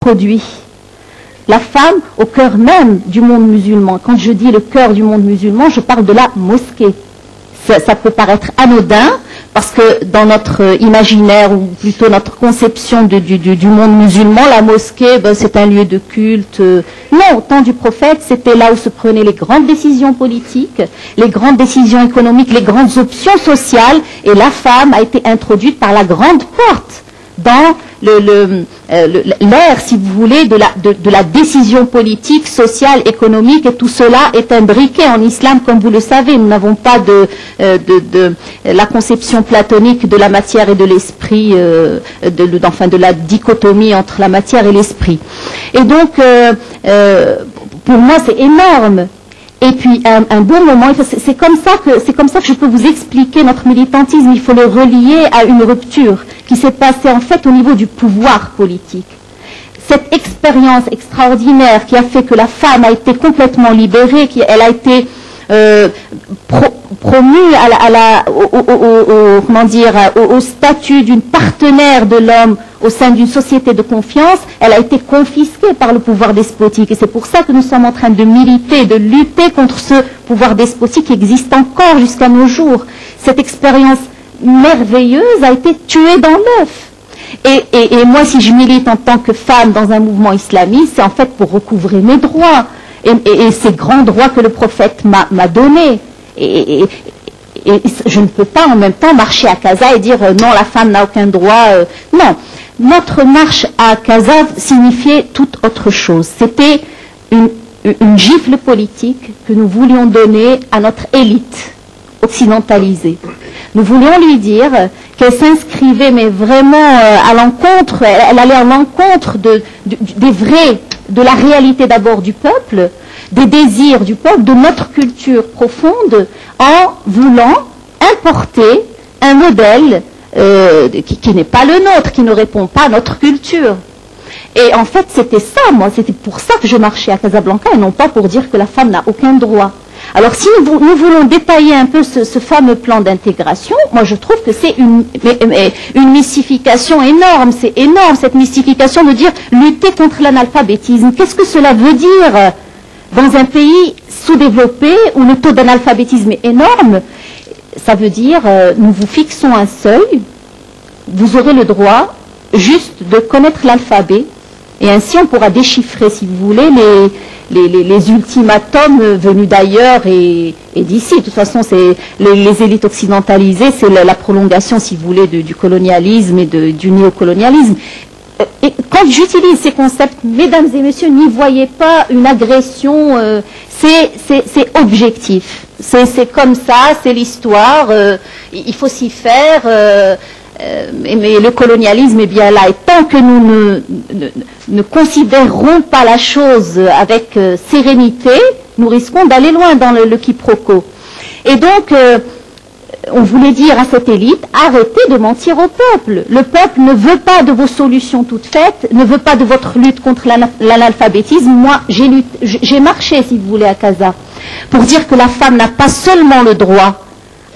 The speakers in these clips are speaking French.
produit. La femme au cœur même du monde musulman. Quand je dis le cœur du monde musulman, je parle de la mosquée. Ça peut paraître anodin, parce que dans notre imaginaire, ou plutôt notre conception du monde musulman, la mosquée, ben, c'est un lieu de culte. Non, au temps du prophète, c'était là où se prenaient les grandes décisions politiques, les grandes décisions économiques, les grandes options sociales, et la femme a été introduite par la grande porte dans l'ère, si vous voulez, de la décision politique, sociale, économique, et tout cela est imbriqué en islam, comme vous le savez. Nous n'avons pas de la conception platonique de la matière et de l'esprit, enfin de la dichotomie entre la matière et l'esprit. Et donc, pour moi, c'est énorme. Et puis un bon moment, c'est comme ça que je peux vous expliquer notre militantisme. Il faut le relier à une rupture qui s'est passée en fait au niveau du pouvoir politique. Cette expérience extraordinaire qui a fait que la femme a été complètement libérée, elle a été promue au statut d'une partenaire de l'homme au sein d'une société de confiance, elle a été confisquée par le pouvoir despotique. Et c'est pour ça que nous sommes en train de militer, de lutter contre ce pouvoir despotique qui existe encore jusqu'à nos jours. Cette expérience merveilleuse a été tuée dans l'œuf. Et moi, si je milite en tant que femme dans un mouvement islamiste, c'est en fait pour recouvrer mes droits. Et ces grands droits que le prophète m'a donnés. Et je ne peux pas en même temps marcher à Casa et dire non, la femme n'a aucun droit. Non, notre marche à Casa signifiait toute autre chose. C'était une gifle politique que nous voulions donner à notre élite occidentalisée. Nous voulions lui dire qu'elle s'inscrivait, mais vraiment à l'encontre, elle allait à l'encontre de la réalité d'abord du peuple, des désirs du peuple, de notre culture profonde, en voulant importer un modèle qui n'est pas le nôtre, qui ne répond pas à notre culture. Et en fait, c'était ça, moi, c'était pour ça que je marchais à Casablanca, et non pas pour dire que la femme n'a aucun droit. Alors si nous voulons détailler un peu ce fameux plan d'intégration, moi je trouve que c'est une mystification énorme. C'est énorme cette mystification de dire lutter contre l'analphabétisme. Qu'est-ce que cela veut dire dans un pays sous-développé où le taux d'analphabétisme est énorme? Ça veut dire nous vous fixons un seuil, vous aurez le droit juste de connaître l'alphabet, et ainsi on pourra déchiffrer, si vous voulez, les ultimatums venus d'ailleurs et d'ici. De toute façon, c'est les élites occidentalisées, c'est la prolongation, si vous voulez, du colonialisme et du néocolonialisme. Et quand j'utilise ces concepts, mesdames et messieurs, n'y voyez pas une agression, c'est objectif. C'est comme ça, c'est l'histoire, il faut s'y faire. Mais le colonialisme est bien là. Et tant que nous ne considérerons pas la chose avec sérénité, nous risquons d'aller loin dans le quiproquo. Et donc, on voulait dire à cette élite, arrêtez de mentir au peuple. Le peuple ne veut pas de vos solutions toutes faites, ne veut pas de votre lutte contre l'analphabétisme. Moi, j'ai marché, si vous voulez, à Casa, pour dire que la femme n'a pas seulement le droit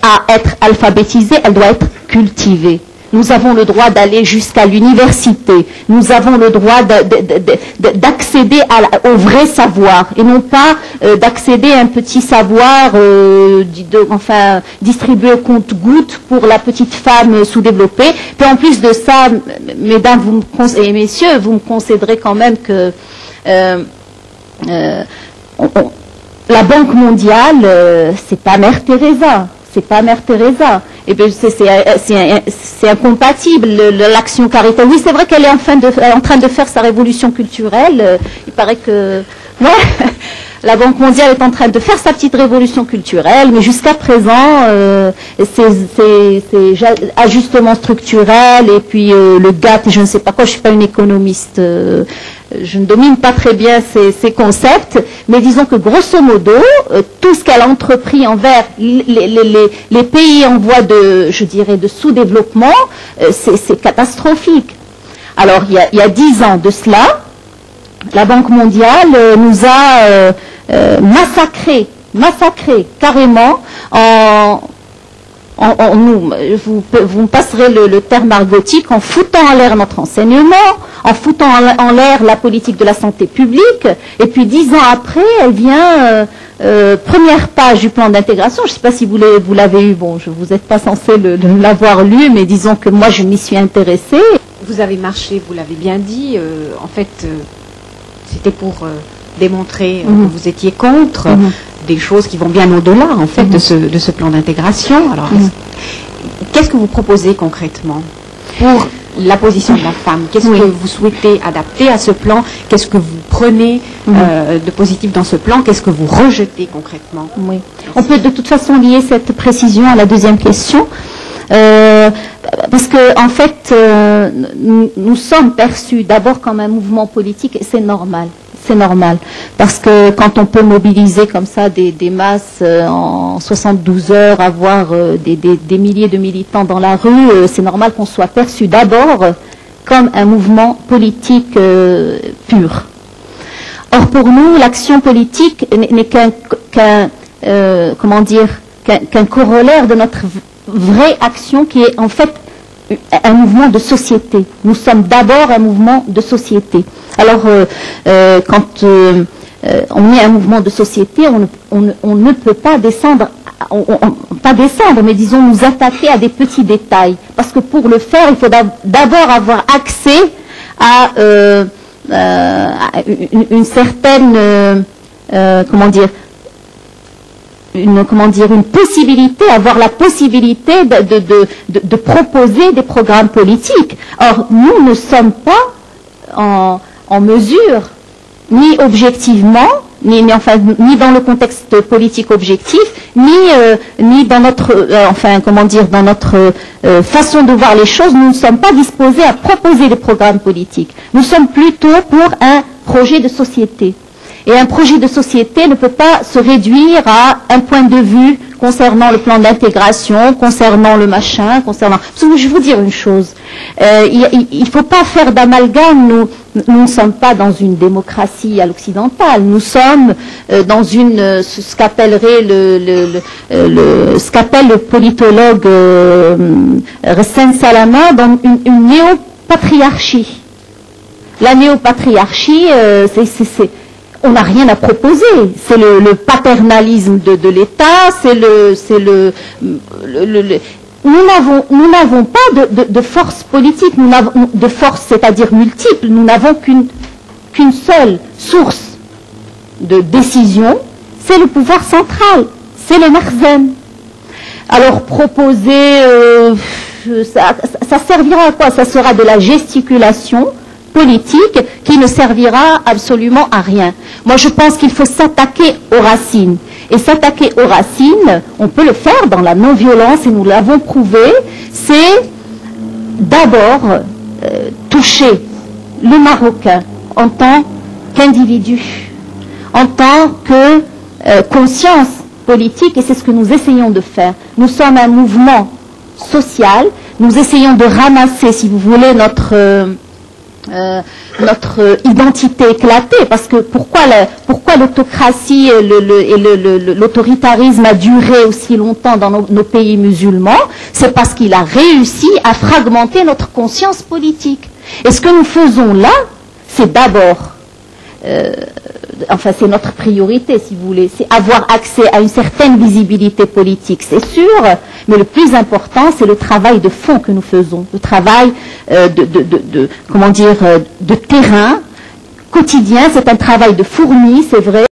à être alphabétisée, elle doit être cultivée. Nous avons le droit d'aller jusqu'à l'université. Nous avons le droit d'accéder au vrai savoir et non pas d'accéder à un petit savoir distribué au compte-gouttes pour la petite femme sous-développée. Puis en plus de ça, mesdames et messieurs, vous me concéderez quand même que la Banque mondiale, c'est pas Mère Teresa. C'est pas Mère Teresa. Et bien c'est incompatible, l'action caritative. Oui, c'est vrai qu'elle est en train de faire sa révolution culturelle. Il paraît que la Banque mondiale est en train de faire sa petite révolution culturelle, mais jusqu'à présent, c'est ajustement structurel et puis le GATT, je ne sais pas quoi, je ne suis pas une économiste, je ne domine pas très bien ces concepts, mais disons que grosso modo, tout ce qu'elle a entrepris envers les pays en voie de sous-développement, c'est catastrophique. Alors, il y a 10 ans de cela, la Banque mondiale nous a massacré carrément en vous me passerez le terme argotique, en foutant en l'air notre enseignement, en foutant en l'air la politique de la santé publique, et puis 10 ans après, elle vient, première page du plan d'intégration, je ne sais pas si vous l'avez eu, bon, vous n'êtes pas censé l'avoir lu, mais disons que moi je m'y suis intéressée. Vous avez marché, vous l'avez bien dit, en fait, c'était pour démontrer que vous étiez contre des choses qui vont bien au-delà, en fait, de ce plan d'intégration. Alors, qu'est-ce que vous proposez concrètement pour la position de la femme? Qu'est-ce que vous souhaitez adapter à ce plan? Qu'est-ce que vous prenez de positif dans ce plan? Qu'est-ce que vous rejetez concrètement? Oui. On peut de toute façon lier cette précision à la deuxième question. Parce que en fait, nous sommes perçus d'abord comme un mouvement politique, et c'est normal. C'est normal, parce que quand on peut mobiliser comme ça des masses en 72 heures, avoir des milliers de militants dans la rue, c'est normal qu'on soit perçu d'abord comme un mouvement politique pur. Or pour nous, l'action politique n'est qu'un corollaire de notre vraie action qui est en fait un mouvement de société. Nous sommes d'abord un mouvement de société. Alors, quand on est un mouvement de société, on ne peut pas descendre, mais disons nous attaquer à des petits détails. Parce que pour le faire, il faut d'abord avoir accès à une certaine, une possibilité, avoir la possibilité de proposer des programmes politiques. Or, nous ne sommes pas en mesure, ni objectivement, ni dans le contexte politique objectif, ni dans notre, dans notre façon de voir les choses, nous ne sommes pas disposés à proposer des programmes politiques. Nous sommes plutôt pour un projet de société. Et un projet de société ne peut pas se réduire à un point de vue concernant le plan d'intégration, concernant le machin, concernant... Parce que je vais vous dire une chose, il ne faut pas faire d'amalgame, nous ne sommes pas dans une démocratie à l'occidentale, nous sommes dans ce qu'appellerait ce qu'appelle le politologue Recep Salama, dans une néopatriarchie. La néopatriarchie, on n'a rien à proposer. C'est le paternalisme de l'État, nous n'avons pas de force politique, nous n'avons de force, c'est-à-dire multiple, nous n'avons qu'une seule source de décision, c'est le pouvoir central, c'est le Makhzen. Alors proposer, ça servira à quoi? Ça sera de la gesticulation politique qui ne servira absolument à rien. Moi, je pense qu'il faut s'attaquer aux racines. Et s'attaquer aux racines, on peut le faire dans la non-violence, et nous l'avons prouvé, c'est d'abord toucher le Marocain en tant qu'individu, en tant que conscience politique, et c'est ce que nous essayons de faire. Nous sommes un mouvement social, nous essayons de ramasser, si vous voulez, notre identité éclatée, parce que pourquoi l'autocratie et l'autoritarisme a duré aussi longtemps dans nos pays musulmans? C'est parce qu'il a réussi à fragmenter notre conscience politique. Et ce que nous faisons là, c'est d'abord, c'est notre priorité, si vous voulez, c'est avoir accès à une certaine visibilité politique, c'est sûr, mais le plus important, c'est le travail de fond que nous faisons, le travail de terrain quotidien, c'est un travail de fourmi, c'est vrai.